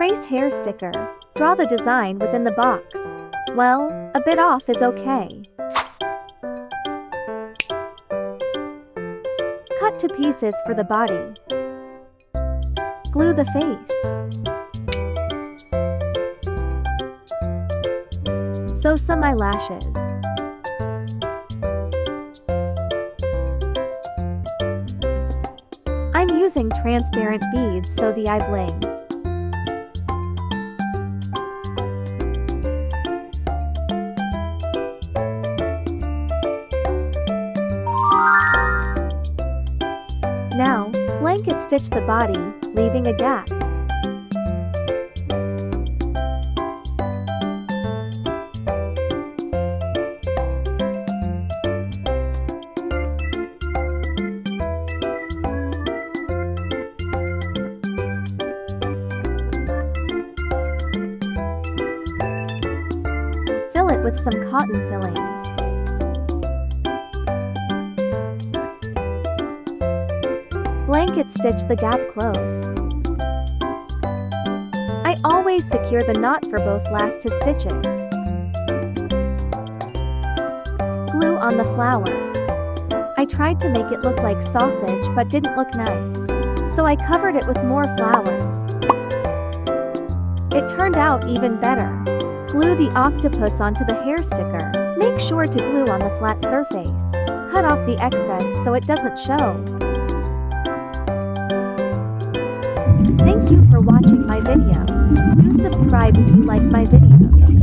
Trace hair sticker. Draw the design within the box. Well, a bit off is okay. Cut to pieces for the body. Glue the face. Sew some eyelashes. I'm using transparent beads so the eye blings. Now, blanket stitch the body, leaving a gap. Fill it with some cotton fillings. Blanket stitch the gap close. I always secure the knot for both last 2 stitches. Glue on the flower. I tried to make it look like sausage but didn't look nice, so I covered it with more flowers. It turned out even better. Glue the octopus onto the hair sticker. Make sure to glue on the flat surface. Cut off the excess so it doesn't show. Thank you for watching my video. Do subscribe if you like my videos.